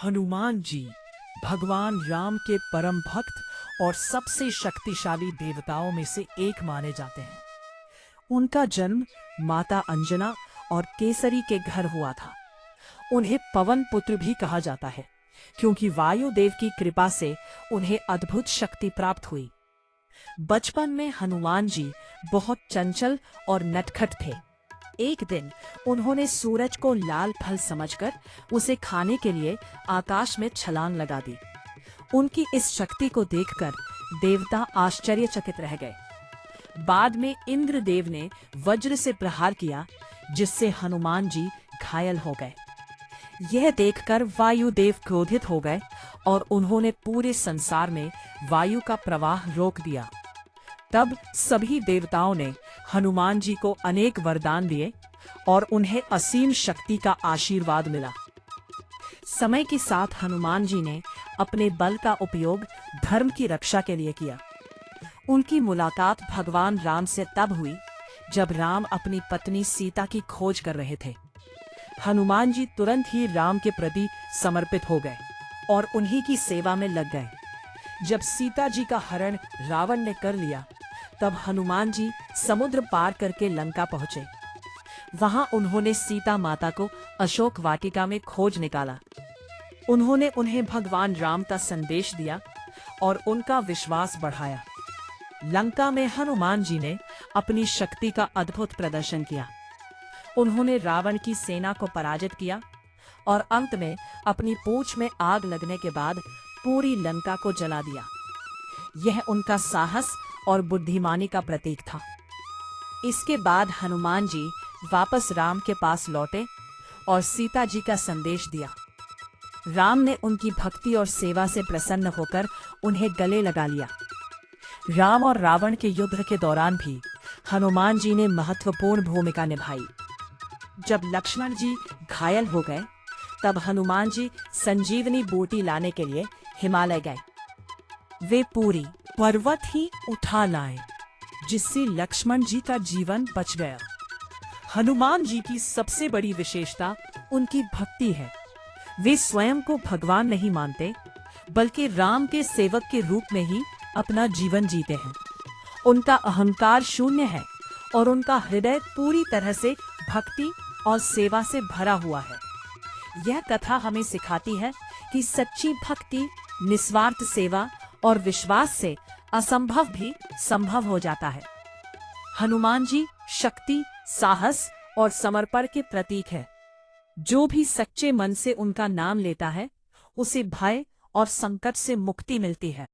हनुमान जी भगवान राम के परम भक्त और सबसे शक्तिशाली देवताओं में से एक माने जाते हैं। उनका जन्म माता अंजना और केसरी के घर हुआ था। उन्हें पवन पुत्र भी कहा जाता है क्योंकि वायुदेव की कृपा से उन्हें अद्भुत शक्ति प्राप्त हुई। बचपन में हनुमान जी बहुत चंचल और नटखट थे। एक दिन उन्होंने सूरज को लाल फल समझकर उसे खाने के लिए आकाश में छलांग लगा दी। उनकी इस शक्ति को देखकर देवता आश्चर्यचकित रह गए। बाद में इंद्रदेव ने वज्र से प्रहार किया जिससे हनुमान जी घायल हो गए। यह देखकर वायुदेव क्रोधित हो गए और उन्होंने पूरे संसार में वायु का प्रवाह रोक दिया। तब सभी देवताओं ने हनुमान जी को अनेक वरदान दिए और उन्हें असीम शक्ति का आशीर्वाद मिला। समय के साथ हनुमान जी ने अपने बल का उपयोग धर्म की रक्षा के लिए किया। उनकी मुलाकात भगवान राम से तब हुई जब राम अपनी पत्नी सीता की खोज कर रहे थे। हनुमान जी तुरंत ही राम के प्रति समर्पित हो गए और उन्हीं की सेवा में लग गए। जब सीता जी का हरण रावण ने कर लिया तब हनुमान जी समुद्र पार करके लंका पहुंचे। वहां उन्होंने सीता माता को अशोक वाटिका में खोज निकाला। उन्होंने उन्हें भगवान राम का संदेश दिया और उनका विश्वास बढ़ाया। लंका में हनुमान जी ने अपनी शक्ति का अद्भुत प्रदर्शन किया। उन्होंने रावण की सेना को पराजित किया और अंत में अपनी पूंछ में आग लगने के बाद पूरी लंका को जला दिया। यह उनका साहस और बुद्धिमानी का प्रतीक था। इसके बाद हनुमान जी वापस राम के पास लौटे और सीता जी का संदेश दिया। राम ने उनकी भक्ति और सेवा से प्रसन्न होकर उन्हें गले लगा लिया। राम और रावण के युद्ध के दौरान भी हनुमान जी ने महत्वपूर्ण भूमिका निभाई। जब लक्ष्मण जी घायल हो गए तब हनुमान जी संजीवनी बूटी लाने के लिए हिमालय गए। वे पूरी पर्वत ही उठा लाए जिससे लक्ष्मण जी का जीवन बच गया। हनुमान जी की सबसे बड़ी विशेषता उनकी भक्ति है। वे स्वयं को भगवान नहीं मानते बल्कि राम के सेवक के रूप में ही अपना जीवन जीते हैं। उनका अहंकार शून्य है और उनका हृदय पूरी तरह से भक्ति और सेवा से भरा हुआ है। यह कथा हमें सिखाती है कि सच्ची भक्ति, निस्वार्थ सेवा और विश्वास से असंभव भी संभव हो जाता है। हनुमान जी शक्ति, साहस और समर्पण के प्रतीक है। जो भी सच्चे मन से उनका नाम लेता है उसे भय और संकट से मुक्ति मिलती है।